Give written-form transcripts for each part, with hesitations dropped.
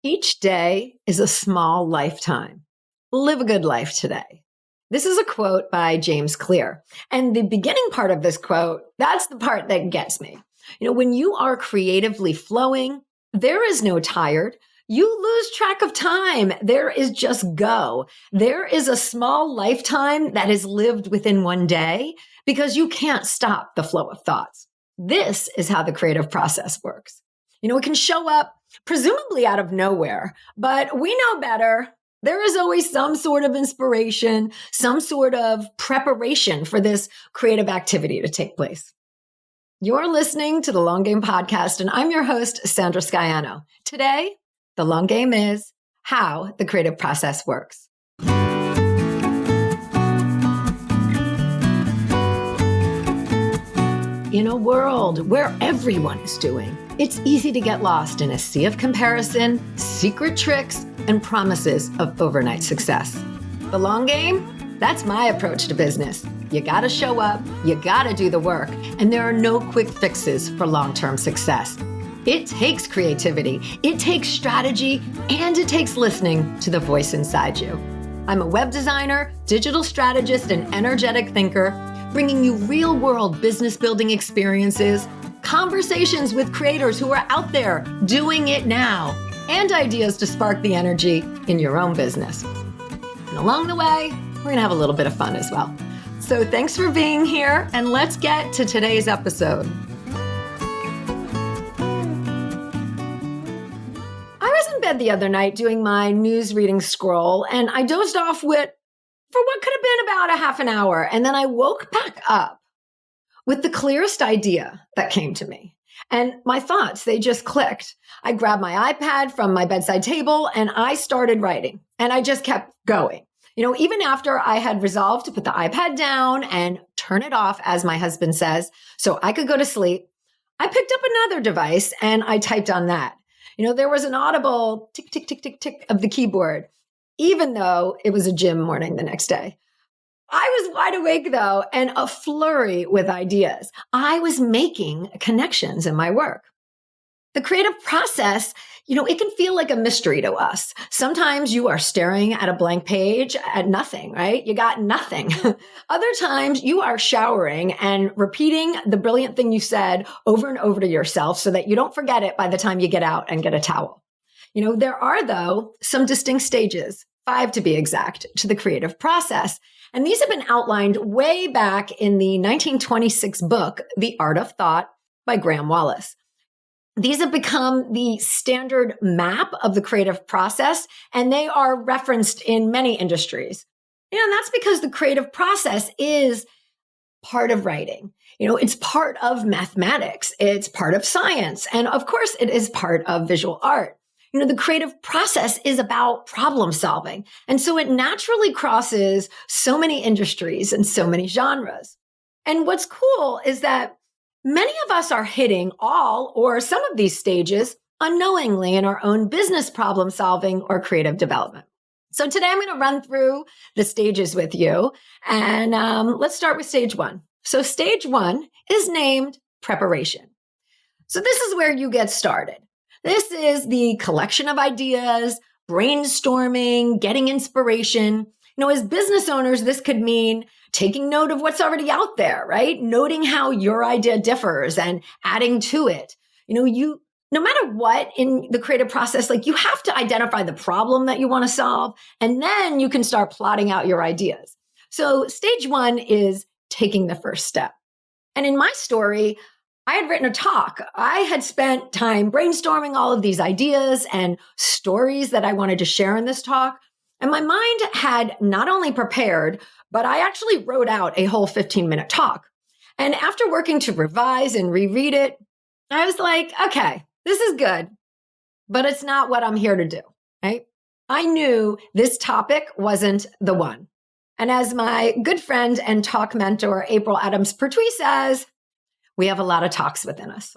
Each day is a small lifetime. Live a good life today. This is a quote by James Clear. And the beginning part of this quote, that's the part that gets me. When you are creatively flowing, there is no tired. You lose track of time. There is just go. There is a small lifetime that is lived within one day because you can't stop the flow of thoughts. This is how the creative process works. It can show up presumably out of nowhere, but we know better. There is always some sort of inspiration, some sort of preparation for this creative activity to take place. You're listening to the Long Game Podcast, and I'm your host, Sandra Sciano. Today, the long game is how the creative process works. In a world where everyone is doing, it's easy to get lost in a sea of comparison, secret tricks, and promises of overnight success. The long game? That's my approach to business. You gotta show up, you gotta do the work, and there are no quick fixes for long-term success. It takes creativity, it takes strategy, and it takes listening to the voice inside you. I'm a web designer, digital strategist, and energetic thinker, bringing you real-world business building experiences, conversations with creators who are out there doing it now, and ideas to spark the energy in your own business. And along the way, we're going to have a little bit of fun as well. So thanks for being here, and let's get to today's episode. I was in bed the other night doing my news reading scroll, and I dozed off for what could have been about a half an hour. And then I woke back up with the clearest idea that came to me. And my thoughts, they just clicked. I grabbed my iPad from my bedside table and I started writing. And I just kept going. Even after I had resolved to put the iPad down and turn it off, as my husband says, so I could go to sleep, I picked up another device and I typed on that. There was an audible tick, tick, tick, tick, tick of the keyboard, even though it was a gym morning the next day. I was wide awake though, and a flurry with ideas. I was making connections in my work. The creative process, it can feel like a mystery to us. Sometimes you are staring at a blank page at nothing, right? You got nothing. Other times you are showering and repeating the brilliant thing you said over and over to yourself so that you don't forget it by the time you get out and get a towel. There are, though, some distinct stages, 5 to be exact, to the creative process. And these have been outlined way back in the 1926 book, The Art of Thought by Graham Wallas. These have become the standard map of the creative process, and they are referenced in many industries. And that's because the creative process is part of writing. It's part of mathematics. It's part of science. And of course, it is part of visual art. The creative process is about problem solving. And so it naturally crosses so many industries and so many genres. And what's cool is that many of us are hitting all or some of these stages unknowingly in our own business problem solving or creative development. So today I'm going to run through the stages with you. And let's start with stage 1. So stage 1 is named preparation. So this is where you get started. This is the collection of ideas, brainstorming, getting inspiration. As business owners, this could mean taking note of what's already out there, right? Noting how your idea differs and adding to it. No matter what in the creative process, you have to identify the problem that you want to solve, and then you can start plotting out your ideas. So stage 1 is taking the first step. And in my story, I had written a talk. I had spent time brainstorming all of these ideas and stories that I wanted to share in this talk. And my mind had not only prepared, but I actually wrote out a whole 15-minute talk. And after working to revise and reread it, I was like, okay, this is good, but it's not what I'm here to do, right? I knew this topic wasn't the one. And as my good friend and talk mentor, April Adams-Pertwee says, we have a lot of talks within us.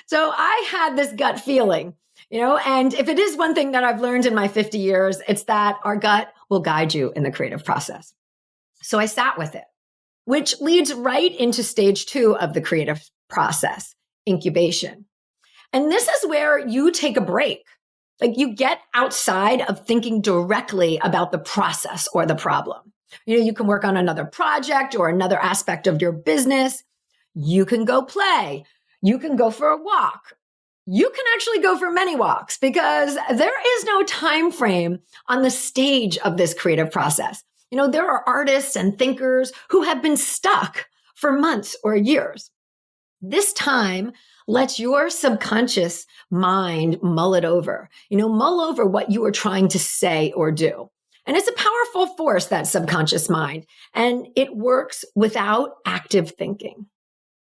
So I had this gut feeling, and if it is one thing that I've learned in my 50 years, it's that our gut will guide you in the creative process. So I sat with it, which leads right into stage 2 of the creative process, incubation. And this is where you take a break Like you get outside of thinking directly about the process or the problem. You can work on another project or another aspect of your business. You can go play. You can go for a walk. You can actually go for many walks because there is no time frame on the stage of this creative process. There are artists and thinkers who have been stuck for months or years. This time lets your subconscious mind mull it over, mull over what you are trying to say or do. And it's a powerful force, that subconscious mind, and it works without active thinking.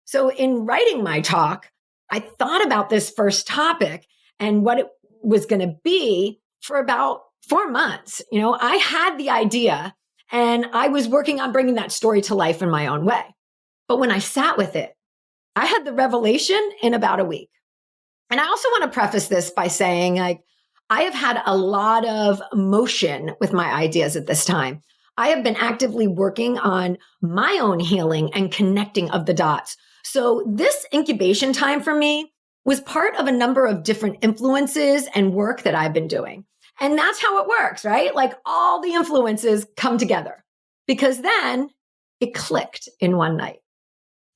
So in writing my talk, I thought about this first topic and what it was going to be for about 4 months. I had the idea and I was working on bringing that story to life in my own way. But when I sat with it, I had the revelation in about a week. And I also want to preface this by saying, I have had a lot of motion with my ideas at this time. I have been actively working on my own healing and connecting of the dots. So this incubation time for me was part of a number of different influences and work that I've been doing. And that's how it works, right? Like all the influences come together because then it clicked in one night.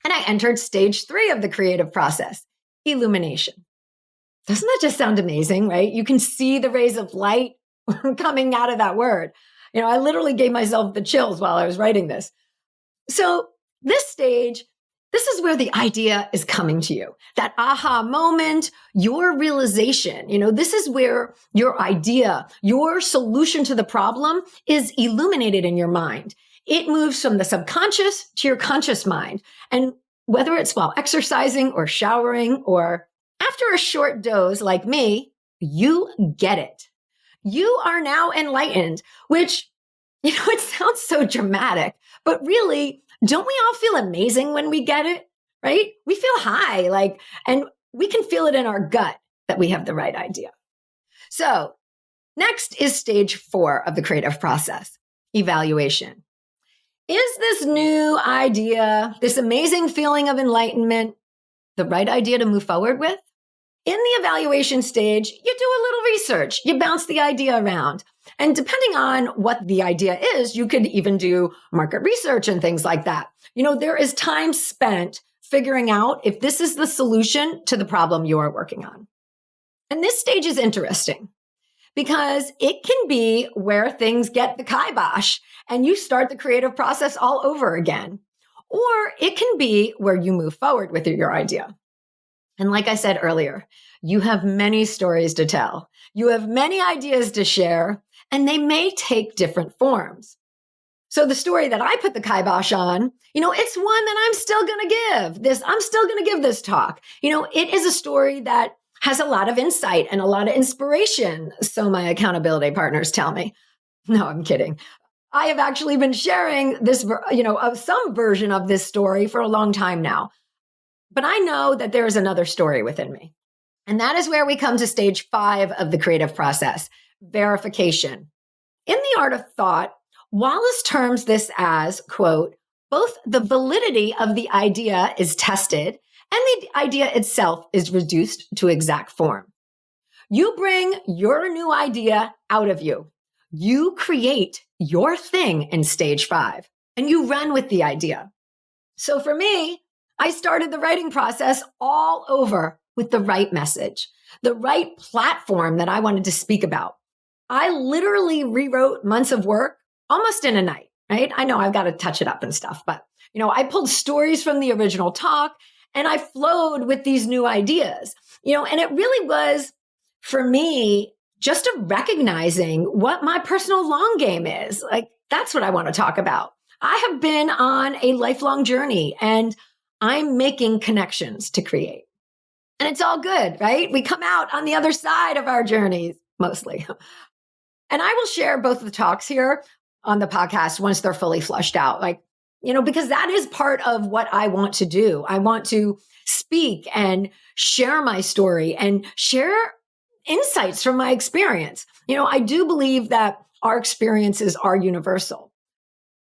And I entered stage 3 of the creative process, illumination. Doesn't that just sound amazing, right? You can see the rays of light coming out of that word. I literally gave myself the chills while I was writing this. So this stage, this is where the idea is coming to you. That aha moment, your realization, this is where your idea, your solution to the problem is illuminated in your mind. It moves from the subconscious to your conscious mind. And whether it's while exercising or showering or after a short doze like me, you get it. You are now enlightened, which, it sounds so dramatic, but really, don't we all feel amazing when we get it, right? We feel high, and we can feel it in our gut that we have the right idea. So next is stage 4 of the creative process, evaluation. Is this new idea, this amazing feeling of enlightenment, the right idea to move forward with? In the evaluation stage, you do a little research, you bounce the idea around. And depending on what the idea is, you could even do market research and things like that. There is time spent figuring out if this is the solution to the problem you are working on. And this stage is interesting because it can be where things get the kibosh and you start the creative process all over again. Or it can be where you move forward with your idea. And like I said earlier, you have many stories to tell. You have many ideas to share, and they may take different forms. So the story that I put the kibosh on, it's one that I'm still going to give. I'm still going to give this talk. It is a story that has a lot of insight and a lot of inspiration, so my accountability partners tell me. No, I'm kidding. I have actually been sharing this, of some version of this story for a long time now. But I know that there is another story within me. And that is where we come to stage 5 of the creative process, verification. In the art of thought, Wallace terms this as, quote, both the validity of the idea is tested and the idea itself is reduced to exact form. You bring your new idea out of you. You create your thing in stage 5 and you run with the idea. So for me, I started the writing process all over with the right message, the right platform that I wanted to speak about. I literally rewrote months of work almost in a night, right? I know I've got to touch it up and stuff, but I pulled stories from the original talk and I flowed with these new ideas, and it really was for me just a recognizing what my personal long game is. That's what I want to talk about. I have been on a lifelong journey and I'm making connections to create. And it's all good, right? We come out on the other side of our journeys, mostly. And I will share both the talks here on the podcast once they're fully flushed out, because that is part of what I want to do. I want to speak and share my story and share insights from my experience. I do believe that our experiences are universal.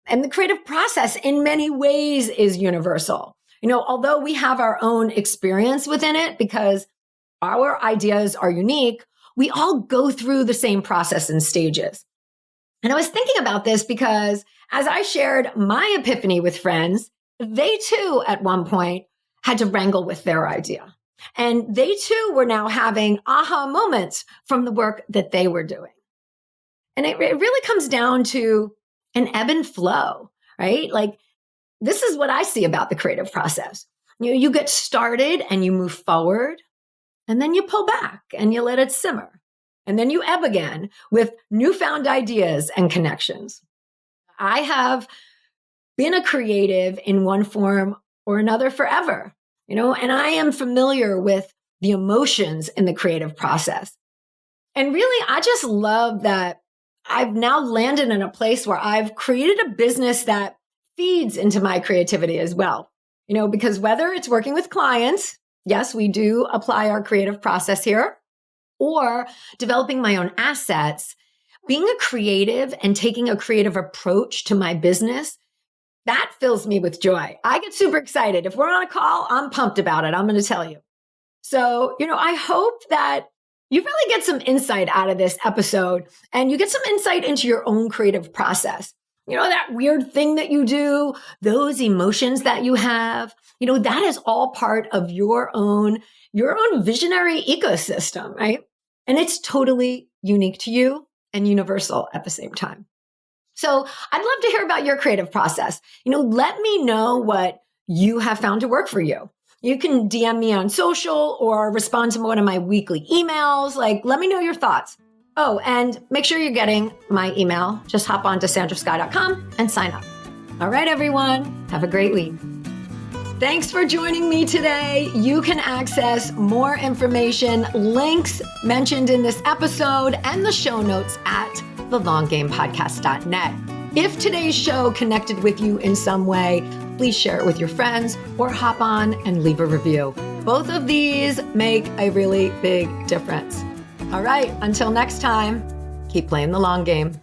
And the creative process in many ways is universal. Although we have our own experience within it because our ideas are unique, we all go through the same process and stages. And I was thinking about this because as I shared my epiphany with friends, they too, at one point, had to wrangle with their idea. And they too were now having aha moments from the work that they were doing. And it really comes down to an ebb and flow, right? Like, this is what I see about the creative process. You get started and you move forward, and then you pull back and you let it simmer. And then you ebb again with newfound ideas and connections. I have been a creative in one form or another forever, and I am familiar with the emotions in the creative process. And really, I just love that I've now landed in a place where I've created a business that feeds into my creativity as well. Because whether it's working with clients, yes, we do apply our creative process here, or developing my own assets, being a creative and taking a creative approach to my business, that fills me with joy. I get super excited. If we're on a call, I'm pumped about it. I'm going to tell you. So, I hope that you really get some insight out of this episode and you get some insight into your own creative process. That weird thing that you do, those emotions that you have, that is all part of your own visionary ecosystem, right? And it's totally unique to you and universal at the same time. So I'd love to hear about your creative process. Let me know what you have found to work for you. You can DM me on social or respond to one of my weekly emails. Let me know your thoughts. Oh, and make sure you're getting my email. Just hop on to sandrasky.com and sign up. All right, everyone. Have a great week. Thanks for joining me today. You can access more information, links mentioned in this episode, and the show notes at thelonggamepodcast.net. If today's show connected with you in some way, please share it with your friends or hop on and leave a review. Both of these make a really big difference. All right, until next time, keep playing the long game.